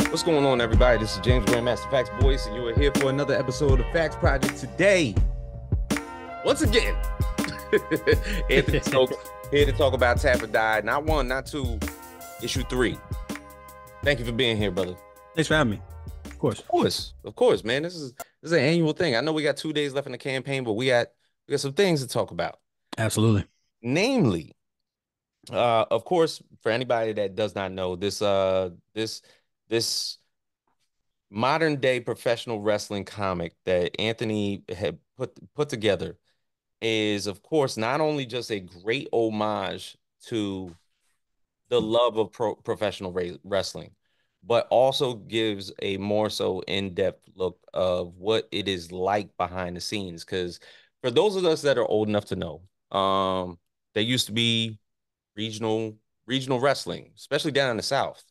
What's going on, everybody? This is James Grandmaster Facts Voice, and you are here for another episode of Facts Project today. Once again, Anthony Stokes here to talk about Tap or Die. Not one, not two, issue 3. Thank you for being here, brother. Thanks for having me. Of Of course, man. This is an annual thing. I know we got 2 days left in the campaign, but we got some things to talk about. Absolutely. Namely, of course, for anybody that does not know, this modern day professional wrestling comic that Anthony had put together is, of course, not only just a great homage to the love of professional wrestling, but also gives a more so in-depth look of what it is like behind the scenes. Because for those of us that are old enough to know, there used to be regional wrestling, especially down in the South.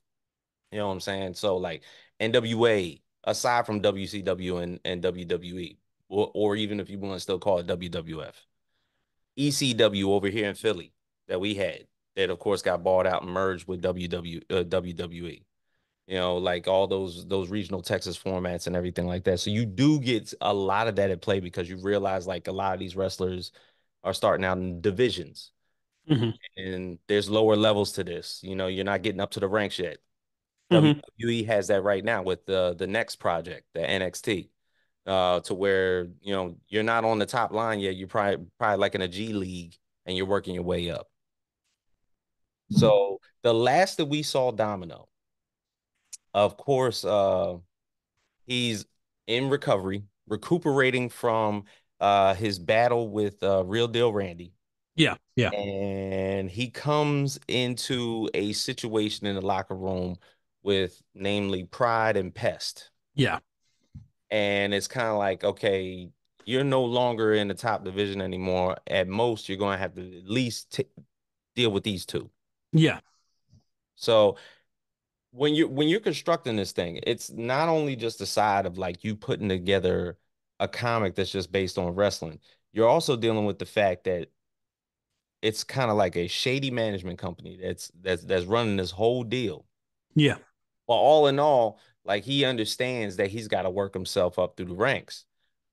You know what I'm saying? So like NWA, aside from WCW and WWE, or even if you want to still call it WWF, ECW over here in Philly that we had, that of course got bought out and merged with WWE. You know, like all those regional Texas formats and everything like that. So you do get a lot of that at play because you realize like a lot of these wrestlers are starting out in divisions, hmm and there's lower levels to this. You know, you're not getting up to the ranks yet. hmm WWE has that right now with the next project, the NXT, to where you're not on the top line yet. You're probably like in a G League, and you're working your way up. So the last that we saw Domino, of course, he's in recovery, recuperating from his battle with Real Deal Randy. Yeah. Yeah. And he comes into a situation in the locker room with namely Pride and Pest. Yeah. And it's kind of like, okay, you're no longer in the top division anymore. At most, you're going to have to at least deal with these two. Yeah. So when you're constructing this thing, it's not only just the side of like you putting together a comic that's just based on wrestling. You're also dealing with the fact that it's kind of like a shady management company that's running this whole deal. Yeah. But all in all, like he understands that he's got to work himself up through the ranks.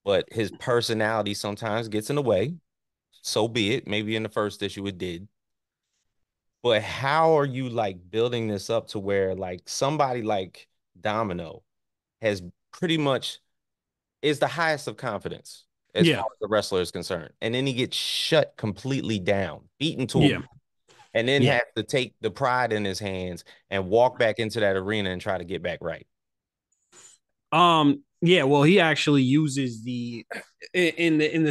But his personality sometimes gets in the way. So be it. Maybe in the first issue it did. But how are you like building this up to where like somebody like Domino has pretty much is the highest of confidence as Yeah. far as the wrestler is concerned. And then he gets shut completely down, beaten to a Yeah. pulp, and then Yeah. has to take the pride in his hands and walk back into that arena and try to get back right. Yeah. Well, he actually uses the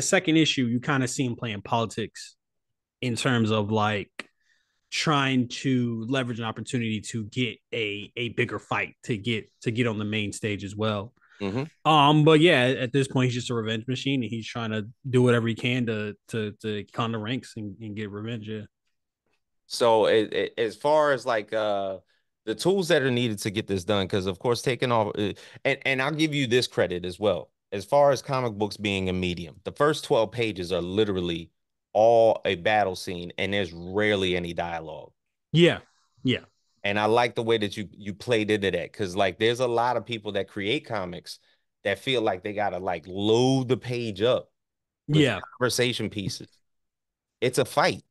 second issue. You kind of see him playing politics in terms of like trying to leverage an opportunity to get a bigger fight to get on the main stage as well. Mm-hmm. But yeah, at this point, he's just a revenge machine, and he's trying to do whatever he can to con the ranks and get revenge. Yeah. So as far as like the tools that are needed to get this done, because of course taking off and I'll give you this credit as well. As far as comic books being a medium, the first 12 pages are literally all a battle scene, and there's rarely any dialogue. Yeah. Yeah. And I like the way that you played into that because like there's a lot of people that create comics that feel like they gotta like load the page up with Yeah. conversation pieces. It's a fight.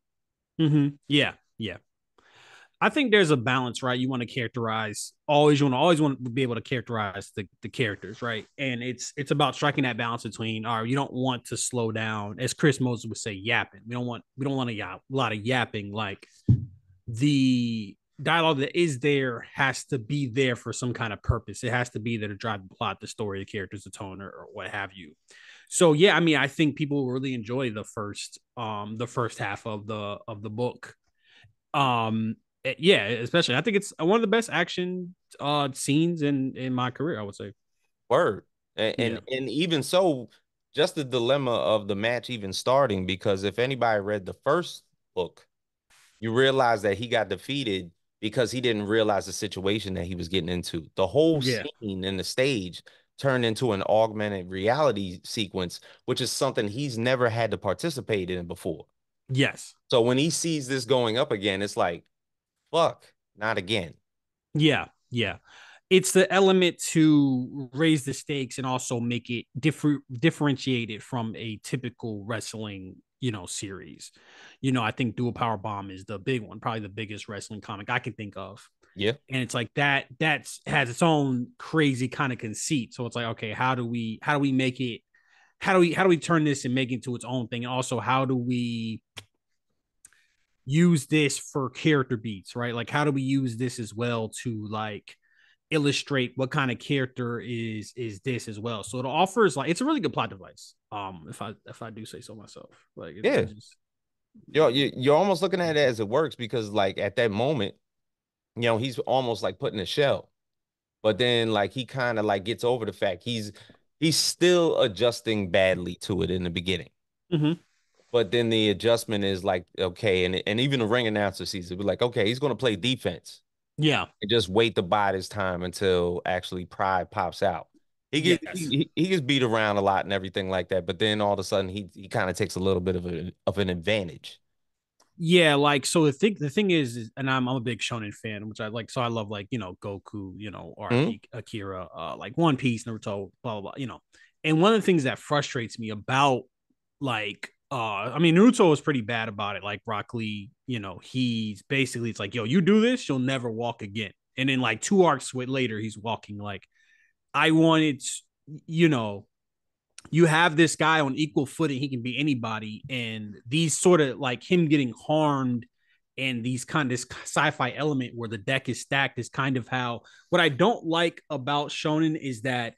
Yeah. Yeah. I think there's a balance, right? You want to characterize always. You always want to be able to characterize the characters, right? And it's about striking that balance between, all right, you don't want to slow down, as Chris Moses would say, yapping. We don't want a lot of yapping. Like the dialogue that is there has to be there for some kind of purpose. It has to be there to drive the plot, the story, the characters, the tone, or what have you. So yeah, I mean, I think people really enjoy the first half of the book. Yeah, especially I think it's one of the best action scenes in my career, I would say. Word. And, Yeah. and even so, just the dilemma of the match even starting, because if anybody read the first book, you realize that he got defeated because he didn't realize the situation that he was getting into. The whole Yeah. scene in the stage turned into an augmented reality sequence, which is something he's never had to participate in before. Yes. So when he sees this going up again, it's like, fuck, not again. Yeah. Yeah. it's the element to raise the stakes and also make it differentiated from a typical wrestling, series. I think Dual Power Bomb is the big one, probably the biggest wrestling comic I can think of. Yeah, And it's like that's has its own crazy kind of conceit. So it's like, okay, how do we make it, how do we turn this and make it into its own thing? And also, how do we use this for character beats, right? Like, how do we use this as well to like illustrate what kind of character is this as well? So it offers, like, it's a really good plot device. If I do say so myself, like yeah. it just You're almost looking at it as it works because like at that moment, he's almost like putting a shell. But then like he kind of like gets over the fact he's still adjusting badly to it in the beginning. mm-hmm. But then the adjustment is like, okay, and even the ring announcer sees it, be like, okay, he's gonna play defense Yeah, and just wait to bide his time until actually pride pops out. yes. He gets beat around a lot and everything like that, but then all of a sudden he kind of takes a little bit of an advantage. Yeah, like, so the thing is, and I'm a big shonen fan, which I like. So I love, like, Goku, Mhm. RP Akira, like One Piece, Naruto, blah blah blah. And one of the things that frustrates me about, like, I mean, Naruto was pretty bad about it. Like Rock Lee, he's basically, it's like, yo, you do this, you'll never walk again. And then like two arcs later, he's walking. Like, I wanted, you know, you have this guy on equal footing. He can be anybody. And these sort of, like, him getting harmed and these kind of this sci-fi element where the deck is stacked is kind of how, what I don't like about shonen is that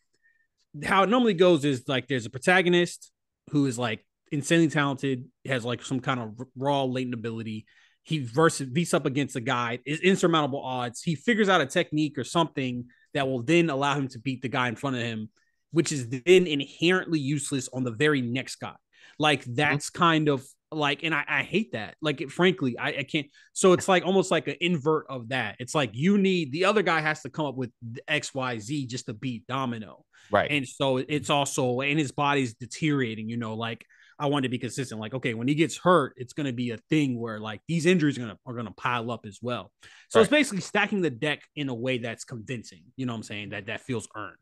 how it normally goes is like there's a protagonist who is like insanely talented, has like some kind of raw latent ability. He versus beats up against a guy, is insurmountable odds. He figures out a technique or something that will then allow him to beat the guy in front of him, which is then inherently useless on the very next guy. Like, Mhm. that's kind of like, and I hate that. Like, frankly, I can't. So it's like almost like an invert of that. It's like you need the other guy has to come up with XYZ just to beat Domino. Right, And so it's also, and his body's deteriorating, like, I want to be consistent. Like, okay, when he gets hurt, it's going to be a thing where like these injuries are gonna pile up as well. So it's right. basically stacking the deck in a way that's convincing. You know what I'm saying? That feels earned,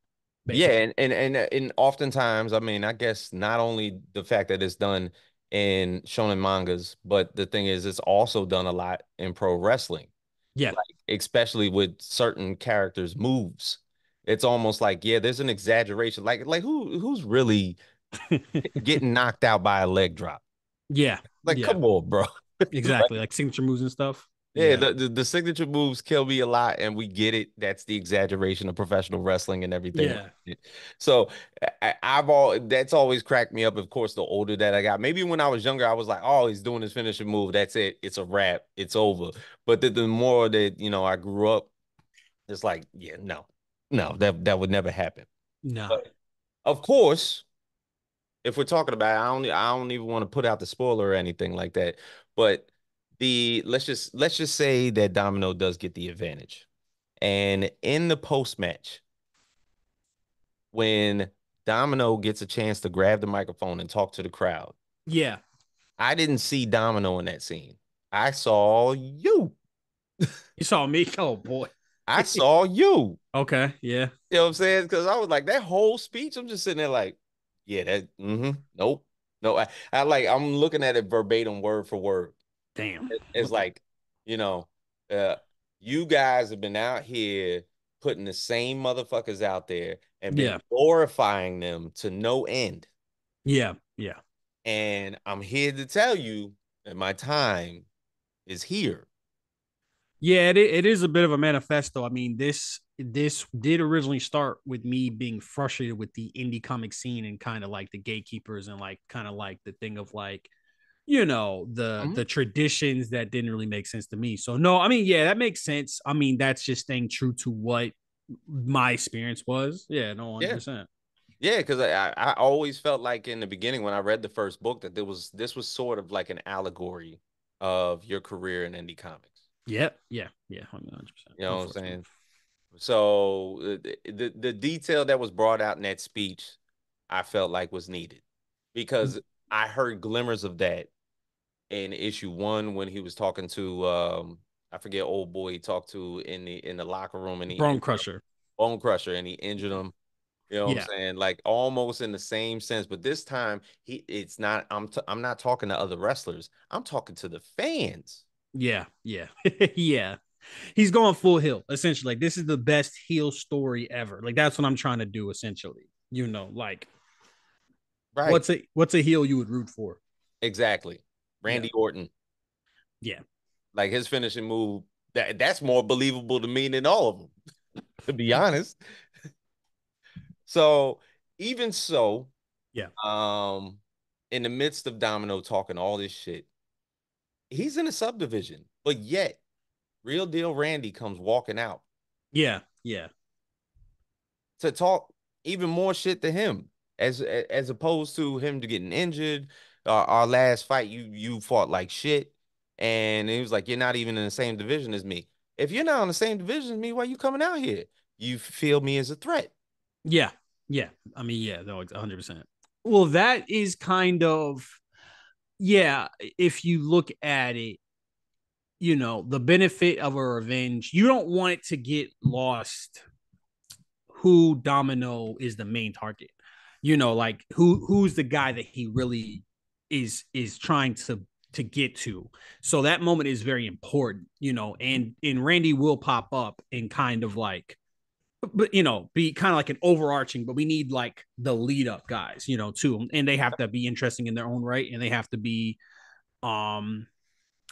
Yeah, basically. and oftentimes, I mean, I guess not only the fact that it's done in shonen mangas, but the thing is, it's also done a lot in pro wrestling, Yeah. like especially with certain characters' moves. It's almost like, yeah, there's an exaggeration. Like who's really getting knocked out by a leg drop? Yeah. Like, Yeah. come on, bro. Exactly. Like signature moves and stuff. Yeah, Yeah. the signature moves kill me a lot, and we get it. That's the exaggeration of professional wrestling and everything like Yeah. it. So I've all that's always cracked me up. Of course, the older that I got, maybe when I was younger, I was like, "Oh, he's doing his finishing move. That's it. It's a wrap. It's over." But the more that I grew up, it's like, yeah, no, no, that would never happen. No. But of course, if we're talking about it, I don't even want to put out the spoiler or anything like that. But the let's just say that Domino does get the advantage. And in the post match, when Domino gets a chance to grab the microphone and talk to the crowd, Yeah. I didn't see Domino in that scene. I saw you. You saw me. Oh boy. I saw you. Okay. Yeah. You know what I'm saying? Because I was like, that whole speech, I'm just sitting there like, yeah, nope. No, I'm looking at it verbatim, word for word. Damn. It's Okay. like, you know, uh, you guys have been out here putting the same motherfuckers out there and been Yeah. glorifying them to no end. Yeah. Yeah. And I'm here to tell you that my time is here. Yeah, it is a bit of a manifesto. I mean, this did originally start with me being frustrated with the indie comic scene and kind of like the gatekeepers and like kind of like the thing of like, the Mhm. traditions that didn't really make sense to me. So no, I mean, yeah, that makes sense. I mean, that's just staying true to what my experience was. Yeah, no, Yeah. 100%. Yeah, because I always felt like in the beginning when I read the first book that this was sort of like an allegory of your career in indie comics. Yeah, yeah, yeah, 100%. You know what I'm Unfortunately. saying? So the detail that was brought out in that speech, I felt like was needed because I heard glimmers of that in issue one when he was talking to I forget old boy he talked to in the locker room and he Bone Crusher. Bone Crusher, and he injured him. You know what I'm Yeah, saying? Like almost in the same sense, but this time it's not. I'm not talking to other wrestlers. I'm talking to the fans. yeah, yeah, yeah. He's going full heel essentially. Like this is the best heel story ever. Like that's what I'm trying to do essentially. Like Right. what's a heel you would root for? Exactly. Yeah, Randy Orton, yeah, like his finishing move, that's more believable to me than all of them, to be honest. So even so, yeah, um, in the midst of Domino talking all this shit, he's in a subdivision, but yet real deal Randy comes walking out yeah, yeah, to talk even more shit to him, as opposed to him to getting injured. Our last fight, you fought like shit, and he was like, "You're not even in the same division as me. If you're not in the same division as me, why you coming out here? You feel me as a threat." yeah, yeah. I mean, yeah, no, 100%. Well, that is kind of yeah. If you look at it, the benefit of a revenge, you don't want it to get lost who Domino is the main target. Like who's the guy that he really is trying to get to. So that moment is very important, and Randy will pop up and kind of like but be kind of like an overarching, but we need like the lead up guys, too. And they have to be interesting in their own right, and um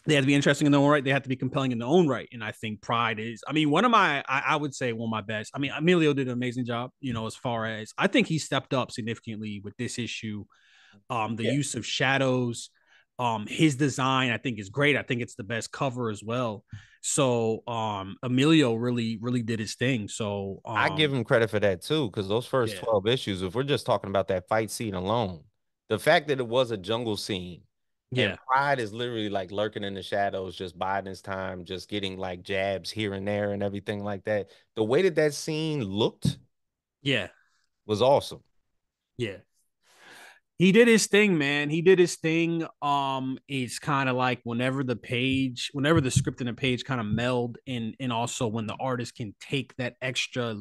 they have to be interesting in their own right. They have to be compelling in their own right. And I think Pride is, I mean, I would say one of my best. I mean, Emilio did an amazing job, as far as I think he stepped up significantly with this issue. The Yeah, use of shadows, his design, I think is great. I think it's the best cover as well. So, Emilio really, really did his thing. So, I give him credit for that too, because those first yeah, 12 issues, if we're just talking about that fight scene alone, the fact that it was a jungle scene and yeah, Pride is literally like lurking in the shadows, just biding his time, just getting like jabs here and there and everything like that. The way that that scene looked yeah, was awesome. yeah. He did his thing, man. He did his thing. It's kind of like whenever the script and the page kind of meld, and also when the artist can take that extra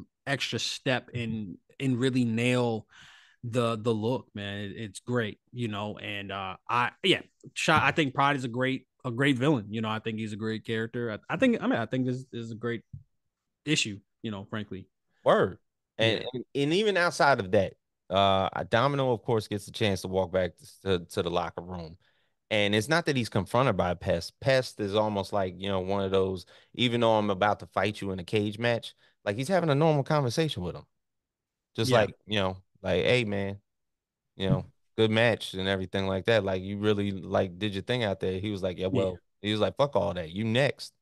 step and really nail the look, man. It's great, And I think Pride is a great villain. I think he's a great character. I think this is a great issue. Frankly, Word. And, yeah, and and even outside of that, Domino, of course, gets a chance to walk back to the locker room. And it's not that he's confronted by Pest. Pest is almost like, one of those, even though I'm about to fight you in a cage match, like he's having a normal conversation with him. Just yeah, like, hey man, good match and everything like that. Like you really like did your thing out there. He was like, yeah, yeah. well, he was like, fuck all that. You next,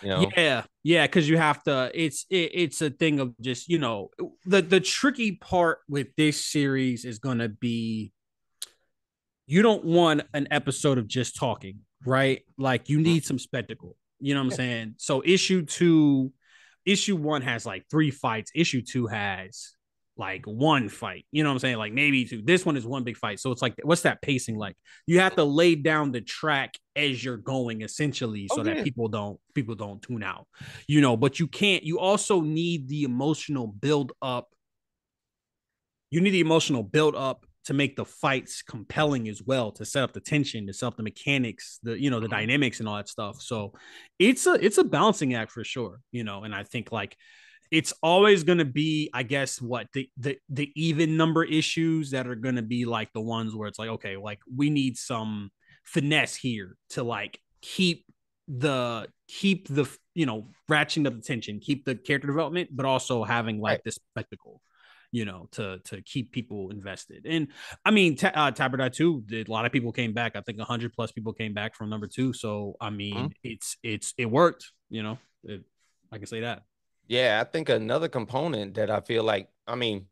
you know. Yeah, yeah, because you have to. It's a thing of just the tricky part with this series is going to be you don't want an episode of just talking, right? Like you Mhm. need some spectacle. You know what I'm Yeah. saying? So issue one has like three fights. Issue two has like one fight. You know what I'm saying? Like maybe two. This one is one big fight. So it's like, what's that pacing like? You have to lay down the track as you're going, essentially, Oh so that yeah. people don't tune out. But you can't. You also need the emotional build up. You need the emotional build up to make the fights compelling as well, to set up the tension, to set up the mechanics, the Mhm. dynamics and all that stuff. So it's a balancing act for sure, and I think like it's always going to be, I guess, what the even number issues that are going to be like the ones where it's like, okay, like we need some finesse here to like keep the ratcheting up the tension, keep the character development, but also having Right. like this spectacle, to keep people invested. And I mean, Tabardai too. A lot of people came back. I think 100+ people came back from number two. So I Mhm. mean, it worked. I can say that. Yeah, I think another component that I feel like, I mean,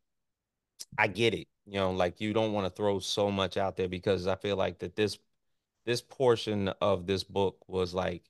I get it. Like you don't want to throw so much out there because I feel like that this portion of this book was like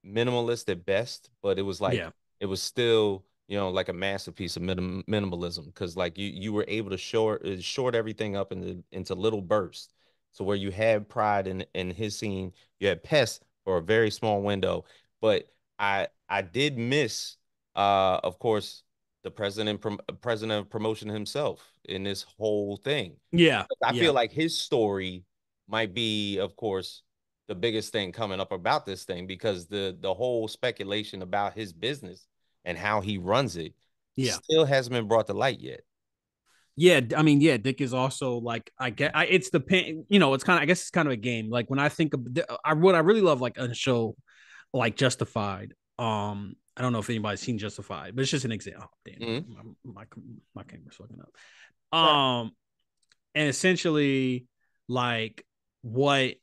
minimalist at best, but it was like Yeah, it was still, like a masterpiece of minimalism because like you were able to short everything up into little bursts. So where you had Pride in his scene, you had Pest for a very small window, but I did miss of course. the president of promotion himself in this whole thing. Yeah, I feel yeah, like his story might be, of course, the biggest thing coming up about this thing because the whole speculation about his business and how he runs it yeah. still hasn't been brought to light yet. Yeah, I mean, yeah, Dick is also like I get, it's the pain. You know, it's kind of, I guess it's kind of a game. Like when I think of what I really love, like a show like Justified. I don't know if anybody's seen Justified, but it's just an example. Oh, damn, Mm-hmm. my camera's fucking up. Right, And essentially, like what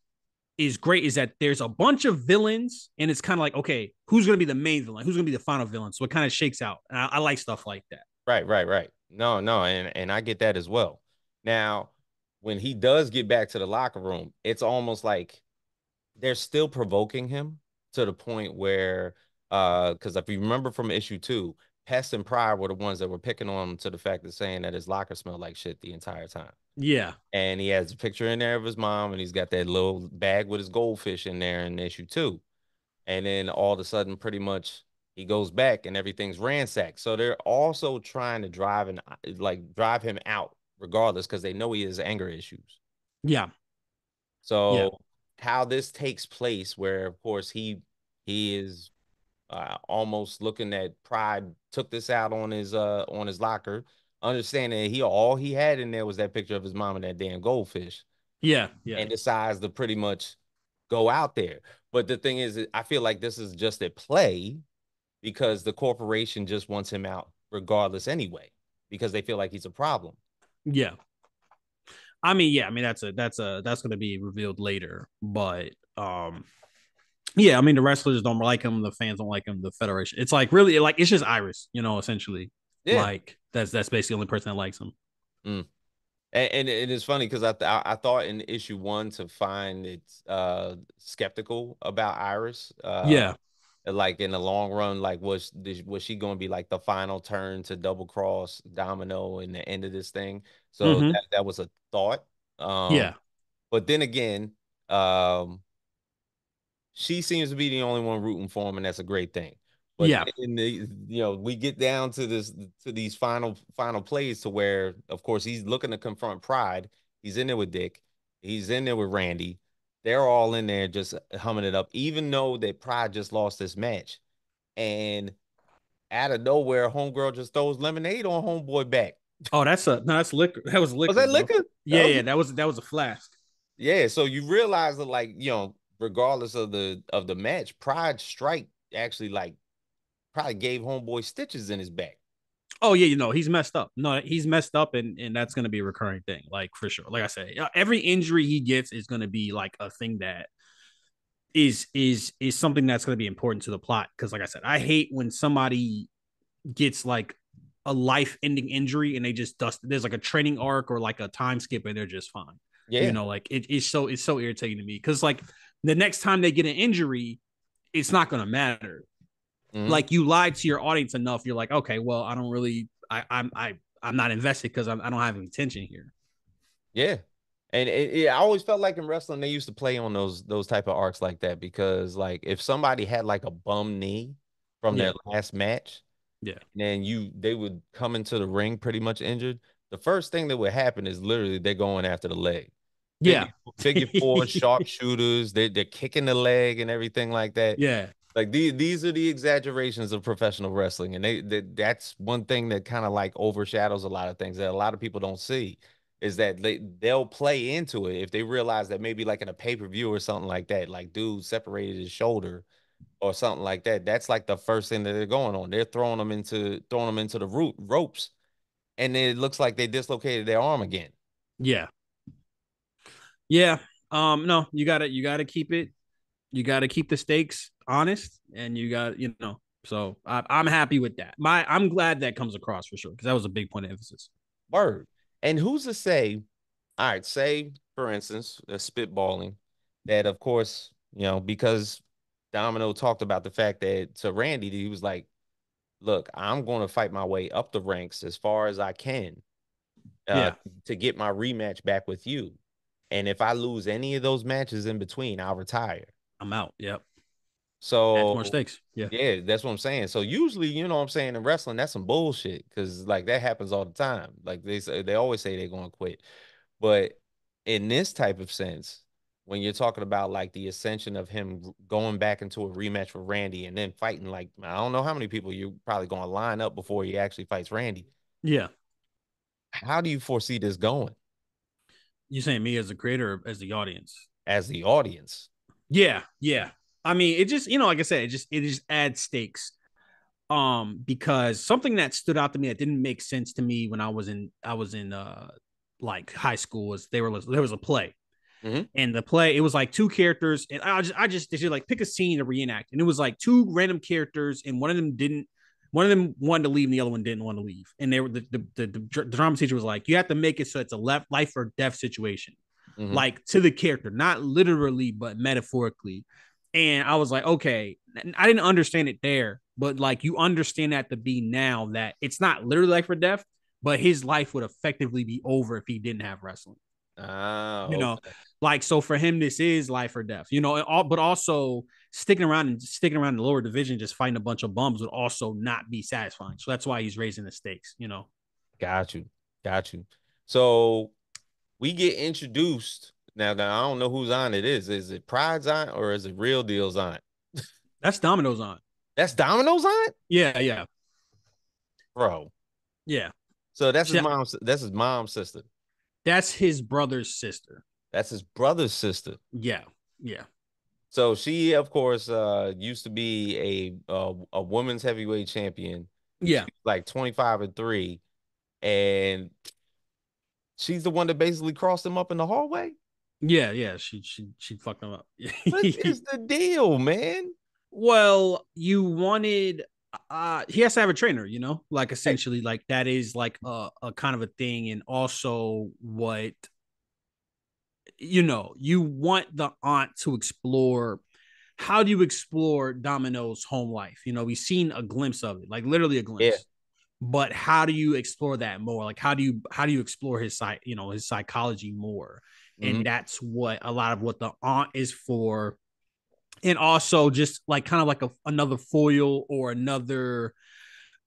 is great is that there's a bunch of villains, and it's kind of like, okay, who's gonna be the main villain? Who's gonna be the final villain? So it kind of shakes out. And I like stuff like that. right. No, no, and I get that as well. Now, when he does get back to the locker room, it's almost like they're still provoking him to the point where because if you remember from issue 2, Pest and Pride were the ones that were picking on him to the fact of saying that his locker smelled like shit the entire time. Yeah, And he has a picture in there of his mom, and he's got that little bag with his goldfish in there in issue 2. And then all of a sudden, pretty much he goes back and everything's ransacked. So they're also trying to drive him out regardless because they know he has anger issues. yeah, yeah, So how this takes place, where of course he is almost looking at Pride took this out on his locker, understanding that he all he had in there was that picture of his mom and that damn goldfish, yeah, yeah. and decides to pretty much go out there. But the thing is, I feel like this is just a play because the corporation just wants him out regardless anyway, because they feel like he's a problem. Yeah. I mean, yeah, I mean that's gonna be revealed later. But yeah, I mean the wrestlers don't like him, the fans don't like him, the federation. It's like really like it's just Iris, you know, essentially. Yeah. Like that's basically the only person that likes him. Mm. And it is funny because I thought in issue 1 to find it skeptical about Iris. Yeah. Like in the long run, like was she going to be like the final turn to double cross Domino in the end of this thing? So Mm-hmm. that was a thought. Um, Yeah. but then again, um, she seems to be the only one rooting for him, and that's a great thing. But Yeah. in the we get down to these final plays to where, of course, he's looking to confront Pride. He's in there with Dick. He's in there with Randy. They're all in there just humming it up, even though that Pride just lost this match. And out of nowhere, homegirl just throws lemonade on homeboy back. Oh, that's a no, that's liquor. That was Was liquor, that bro. liquor? That Yeah, was yeah, that was a flask. yeah. So you realize that, like, regardless of the match, Pride strike actually like probably gave homeboy stitches in his back. Oh yeah, you know he's messed up. No, he's messed up, and that's gonna be a recurring thing, like for sure. Like I said, every injury he gets is gonna be like a thing that is something that's gonna be important to the plot. Because like I said, I hate when somebody gets like a life-ending injury and they just dust. There's like a training arc or like a time skip, and they're just fine. You Yeah. know, like it's so irritating to me because like the next time they get an injury, it's not gonna matter. Hmm. Like you lied to your audience enough, you're like, okay, well, I don't really, I'm not invested because I don't have any tension here. Yeah. And I always felt like in wrestling they used to play on those type of arcs like that because like if somebody had like a bum knee from their Yeah, last match, yeah, and then they would come into the ring pretty much injured, the first thing that would happen is literally they're going after the leg. Figure yeah, figure four sharpshooters, they're kicking the leg and everything like that. yeah, Like these are the exaggerations of professional wrestling, and that's one thing that kind of like overshadows a lot of things that a lot of people don't see is that they'll play into it if they realize that maybe like in a pay-per-view or something like that, like dude separated his shoulder or something like that. That's like the first thing that they're going on. They're throwing them into the ropes, and then it looks like they dislocated their arm again. yeah, yeah. No, you gotta keep it. You gotta keep the stakes honest, and you got So I'm happy with that. I'm glad that comes across for sure because that was a big point of emphasis. Word. And who's to say, all right, say for instance, spitballing that, of course, because Domino talked about the fact that to Randy, he was like, look, I'm going to fight my way up the ranks as far as I can uh, Yeah, to get my rematch back with you. And if I lose any of those matches in between, I'll retire. I'm out. Yep. Adds more So stakes. Yeah. yeah, that's what I'm saying. So usually, you know what I'm saying, in wrestling, that's some bullshit because like that happens all the time. Like they say, they always say they're gonna quit. But in this type of sense, when you're talking about like the ascension of him going back into a rematch with Randy and then fighting like I don't know how many people you're probably gonna line up before he actually fights Randy. Yeah. How do you foresee this going You saying me as a creator or as the audience? as the audience? Yeah. Yeah. I mean, it just, like I said, it just adds stakes. Because something that stood out to me that didn't make sense to me when I was in like high school was there was a play. Hmm. And the play, it was like two characters, and I just they should like pick a scene to reenact, and it was like two random characters, and one of them wanted to leave, and the other one didn't want to leave, and they were the drama teacher was like, you have to make it so it's a life or death situation, Hmm. like to the character, not literally but metaphorically, and I was like, okay, I didn't understand it there, but like you understand that to be now that it's not literally life or death, but his life would effectively be over if he didn't have wrestling. Ah, you know okay. like, so for him this is life or death, but also sticking around in the lower division just fighting a bunch of bums would also not be satisfying, so that's why he's raising the stakes. Got you. Got you. So we get introduced now. Now I don't know whose aunt it is. Is it Pride's aunt or is it Real Deal's aunt? That's Domino's on. That's Domino's aunt, Yeah, yeah, bro. yeah. So that's his She- mom's. That's his mom's sister. that's his brother's sister. That's his brother's sister. Yeah, yeah, So she, of course, used to be a women's heavyweight champion. yeah, She's like 25-3, and she's the one that basically crossed him up in the hallway. yeah. She fucked him up. What is the deal, man? Well, you wanted he has to have a trainer, like Hey, essentially like that is like a kind of a thing, and also what you want the aunt to explore. How do you explore Domino's home life? We've seen a glimpse of it, like literally a yeah. glimpse, but how do you explore that more? Like how do you explore his psychology more? Hmm. And that's what a lot of what the aunt is for. And also just like kind of like another foil or another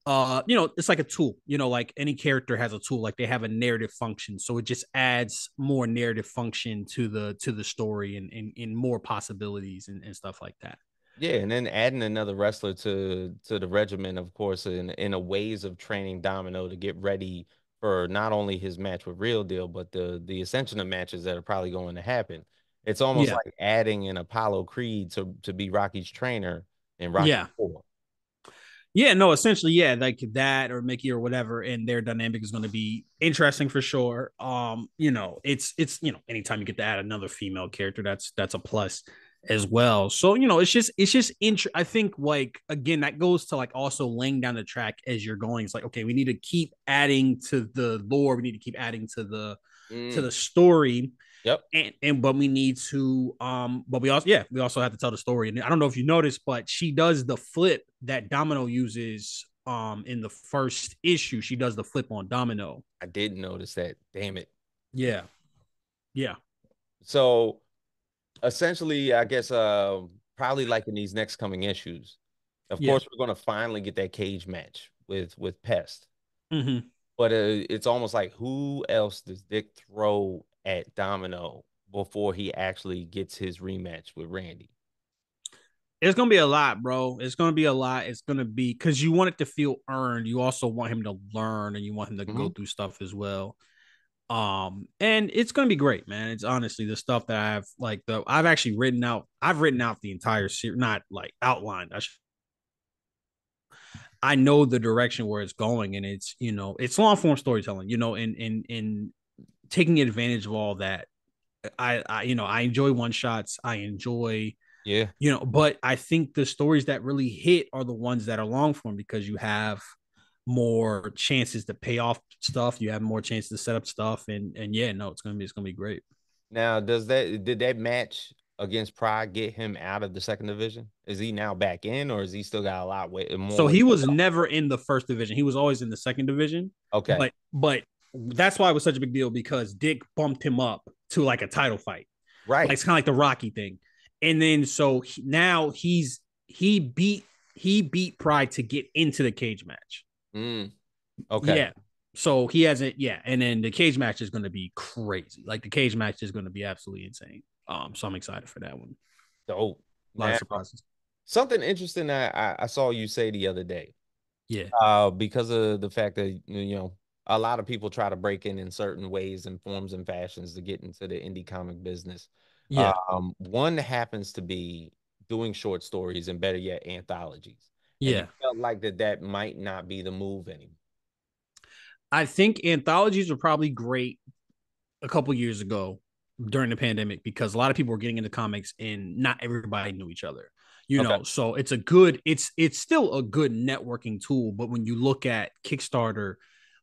it's like a tool, like any character has a tool, like they have a narrative function, so it just adds more narrative function to the story, and more possibilities, and stuff like that. Yeah, and then adding another wrestler to the regimen, of course, in a ways of training Domino to get ready for not only his match with Real Deal, but the ascension of matches that are probably going to happen. It's almost Yeah, like adding an Apollo Creed to be Rocky's trainer in Rocky yeah, 4. yeah. No, essentially, yeah, like that or Mickey or whatever, and their dynamic is going to be interesting for sure. It's anytime you get to add another female character, that's a plus as well. So I think, like, again, that goes to like also laying down the track as you're going. It's like, okay, we need to keep adding to the lore, we need to keep adding to the Mm, story, yep. and but we need to but we also have to tell the story. And I don't know if you noticed, but she does the flip that Domino uses in the first issue. She does the flip on Domino. I didn't notice that. Damn it. Yeah, yeah, So essentially, I guess probably like in these next coming issues, of yeah. course, we're gonna finally get that cage match with Pest. Hmm. But it's almost like who else does Dick throw at Domino before he actually gets his rematch with Randy? It's gonna be a lot, bro. It's gonna be a lot. It's gonna be because you want it to feel earned. You also want him to learn, and you want him to go Hmm. through stuff as well. And it's gonna be great, man. It's honestly the stuff that I've actually written out. I've written out the entire series, not like outlined. I know the direction where it's going, and it's long form storytelling. And taking advantage of all that. I enjoy one shots. I enjoy Yeah. but I think the stories that really hit are the ones that are long form, because you have more chances to pay off stuff. You have more chances to set up stuff, and yeah, no, it's gonna be great. Now, did that match against Pride get him out of the second division? Is he now back in, or is he still got a lot more So way he to was go? never in the first division. He was always in the second division. Okay. But that's why it was such a big deal, because Dick bumped him up to like a title fight. Like Right. it's kind of like the Rocky thing. And then so now he beat Pride to get into the cage match. Mm, okay. Yeah. So he hasn't, yeah. And then the cage match is going to be crazy. Like the cage match is going to be absolutely insane. So I'm excited for that one. Dope. A lot of Now, surprises. something interesting that I saw you say the other day, Yeah. because of the fact that, a lot of people try to break in certain ways and forms and fashions to get into the indie comic business. Yeah. One happens to be doing short stories and better yet, anthologies. And you Yeah. felt like that might not be the move anymore. I think anthologies were probably great a couple years ago during the pandemic because a lot of people were getting into comics and not everybody knew each other. Okay. So it's still a good networking tool, but when you look at Kickstarter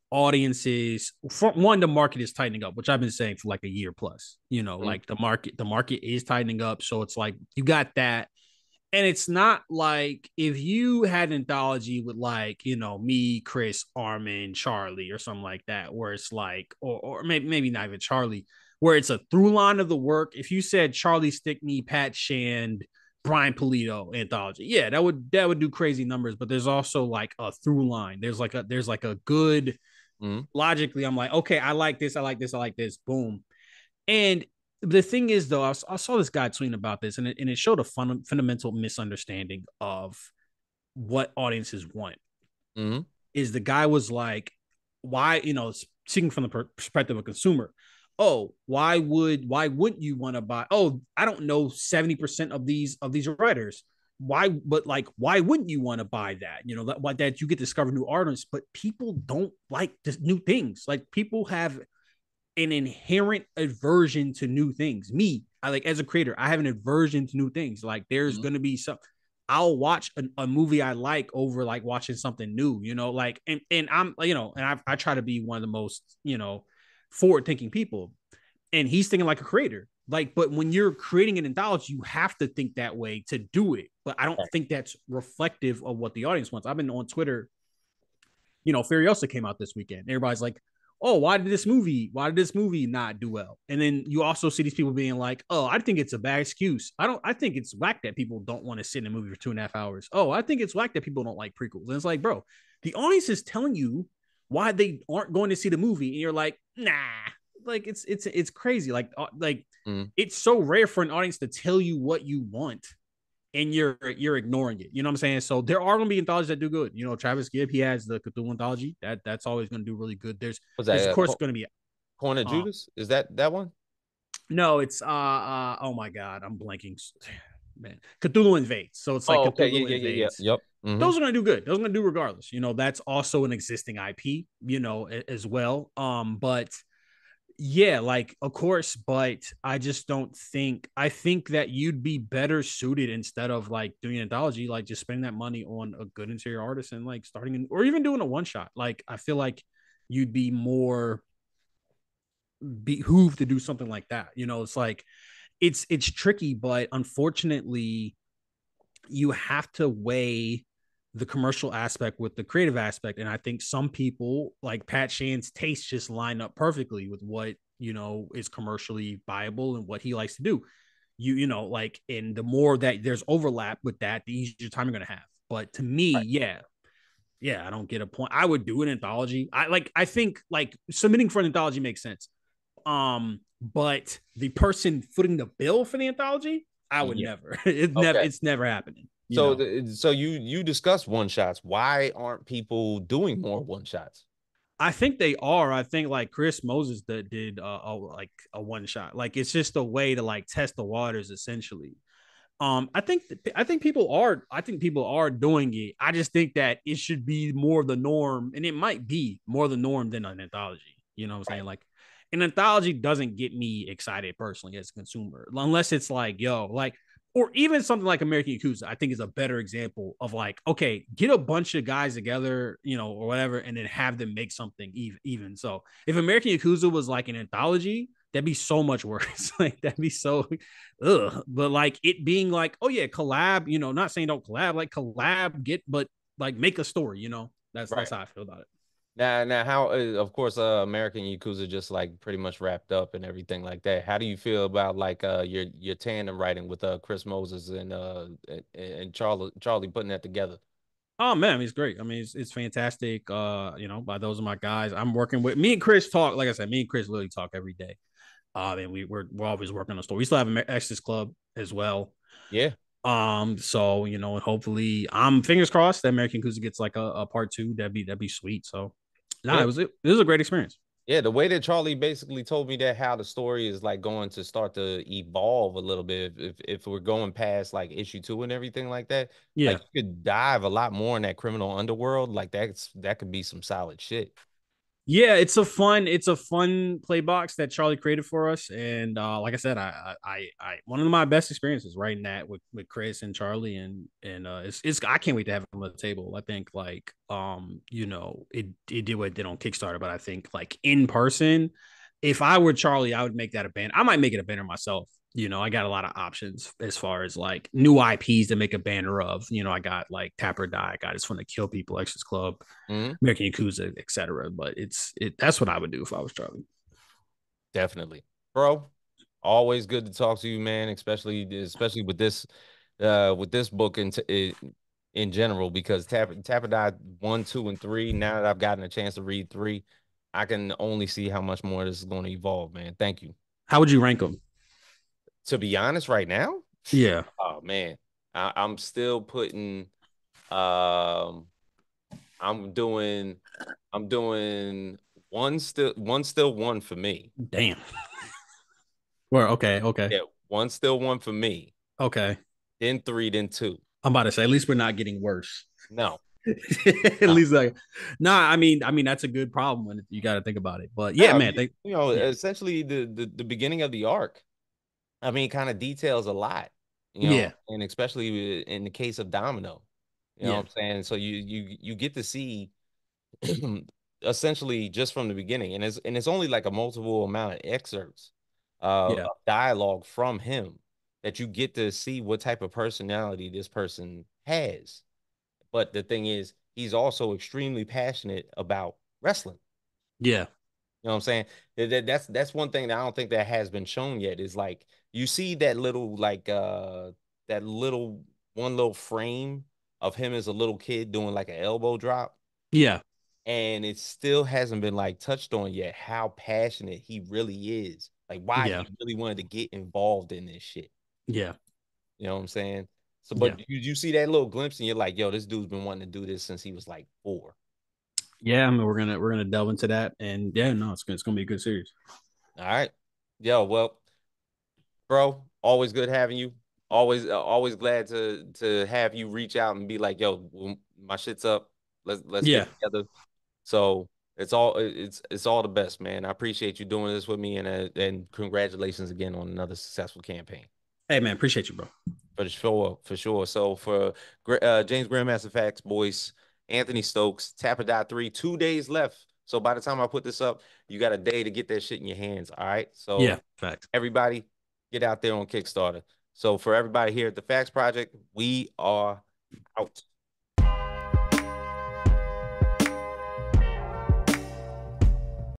audiences, for one, the market is tightening up, which I've been saying for like a year plus. Mm, Like the market is tightening up, so it's like you got that. And it's not like if you had an anthology with like, me, Chris, Armin, Charlie, or something like that, where it's like, or maybe not even Charlie, where it's a through line of the work. If you said Charlie Stickney, Pat Shand, Brian Polito anthology, yeah, that would do crazy numbers. But there's also like a through line. There's like a good mm, logically. I'm like, okay, I like this, I like this, I like this. Boom. And the thing is, though, I saw this guy tweeting about this, and it showed a fundamental misunderstanding of what audiences want. mm. Is the guy was like, why, speaking from the perspective of a consumer, oh, why wouldn't you want to buy? Oh, I don't know 70% of these writers. Why, but like, why wouldn't you want to buy that? That you get to discover new artists, but people don't like this new things. Like people have an inherent aversion to new things. I like as a creator, I have an aversion to new things. Like there's Mm. gonna be some. I'll watch a movie I like over like watching something new. Like and I'm and I try to be one of the most forward thinking people. And he's thinking like a creator. Like, but when you're creating an anthology, you have to think that way to do it. But I don't Right. think that's reflective of what the audience wants. I've been on Twitter, Furiosa came out this weekend. Everybody's like, oh, why did this movie not do well? And then you also see these people being like, oh, I think it's a bad excuse. I think it's whack that people don't want to sit in a movie for 2.5 hours. Oh, I think it's whack that people don't like prequels. And it's like, bro, the audience is telling you why they aren't going to see the movie. And you're like, nah. Like it's crazy. Like Mm. it's so rare for an audience to tell you what you want and you're ignoring it. You know what I'm saying? So there are gonna be anthologies that do good. Travis Gibb, he has the Cthulhu anthology. That's always gonna do really good. Was There's that of course gonna be Corner um Judas? Is that one? no, it's oh my god, I'm blanking. Man, Cthulhu invades. So it's like Oh, okay. Yeah, Cthulhu yeah, yeah, yeah. invades. Yep. Mm-hmm. Those are gonna do good. Those are gonna do regardless. That's also an existing IP, as well. But yeah, like of course, but I just don't think I think that you'd be better suited instead of like doing an anthology, like just spending that money on a good interior artist and like or even doing a one shot. Like I feel like you'd be more behooved to do something like that. It's like it's tricky, but unfortunately, you have to weigh the commercial aspect with the creative aspect. And I think some people like Pat Shan's tastes just line up perfectly with what, is commercially viable and what he likes to do. Like, and the more that there's overlap with that, the easier time you're going to have. But to me, Right. yeah, yeah, I don't get a point. I would do an anthology. I think like submitting for an anthology makes sense. But the person footing the bill for the anthology, I would Yeah. never. It never. Okay. It's never happening. So you discussed one shots. Why aren't people doing more one shots? I think they are. I think like Chris Moses that did like a one shot. Like it's just a way to like test the waters essentially. I think people are doing it. I just think that it should be more the norm, and it might be more the norm than an anthology. You know what I'm Right. saying? Like an anthology doesn't get me excited personally as a consumer, unless it's like, yo, like, or even something like American Yakuza, I think is a better example of like, okay, get a bunch of guys together, or whatever, and then have them make something even. So if American Yakuza was like an anthology, that'd be so much worse. Like that'd be so ugh. But like it being like, oh yeah, collab, not saying don't collab, like collab, but like make a story, That's Right. how I feel about it. Now, how? Of course, American Yakuza just like pretty much wrapped up and everything like that. How do you feel about like your tandem writing with Chris Moses and Charlie putting that together? Oh man, he's great. I mean, it's fantastic. By those are my guys. I'm working with me and Chris talk. Like I said, me and Chris literally talk every day. And we're always working on a story. We still have an Exodus Club as well. Yeah, So hopefully, fingers crossed that American Kuza gets like a part two. That'd be sweet. So, nah, yeah. it was a great experience. Yeah, the way that Charlie basically told me that how the story is like going to start to evolve a little bit if we're going past like issue two and everything like that, Yeah, like you could dive a lot more in that criminal underworld. Like that could be some solid shit. yeah, it's a fun play box that Charlie created for us, and like I said, I one of my best experiences writing that with Chris and Charlie, and it's I can't wait to have him on the table. I think like it did what it did on Kickstarter, but I think like in person, if I were Charlie, I would make that a banner. I might make it a banner myself. I got a lot of options as far as like new IPs to make a banner of. I got like Tap or Die, I got It's Fun to Kill People, Extras Club, Mhm. American Yakuza, etc. But that's what I would do if I was Charlie. Definitely, bro. Always good to talk to you, man. Especially with this book in general because Tap or Die 1, 2, and 3. Now that I've gotten a chance to read 3, I can only see how much more this is going to evolve, man. Thank you. How would you rank them? To be honest, right now, Yeah, oh man, I'm still putting. Um, I'm doing. I'm doing one for me. damn. Well, okay, Yeah, one still one for me. okay. Then 3, then 2. I'm about to say at least we're not getting worse. No, At no, least like, nah. I mean that's a good problem when you got to think about it. But yeah, no. man. Yeah, Essentially the beginning of the arc. I mean, kind of details a lot. yeah, And especially in the case of Domino. You know what yeah, I'm saying? So you get to see essentially just from the beginning, and it's only like a multiple amount of excerpts yeah, of dialogue from him that you get to see what type of personality this person has. But the thing is, he's also extremely passionate about wrestling. yeah, You know what I'm saying? That's one thing that I don't think that has been shown yet is like you see that little that little one little frame of him as a little kid doing like an elbow drop, yeah, and it still hasn't been like touched on yet how passionate he really is. Like why yeah, he really wanted to get involved in this shit. yeah, You know what I'm saying? So yeah, but you see that little glimpse and you're like, yo, this dude's been wanting to do this since he was like 4. yeah. I mean, we're gonna delve into that, and yeah, no, it's gonna be a good series. All right. Yo, well, bro, always good having you. Always glad to have you reach out and be like, yo, my shit's up. Let's get Yeah. together. So it's all the best, man. I appreciate you doing this with me, and congratulations again on another successful campaign. Hey, man, appreciate you, bro. For sure, for sure. So for James Grandmaster Facts, boys, Anthony Stokes, Tap a Dot 3, 2 days left. So by the time I put this up, you got a day to get that shit in your hands. All right. Yeah, So facts. everybody, get out there on Kickstarter. So for everybody here at the Facts Project, we are out.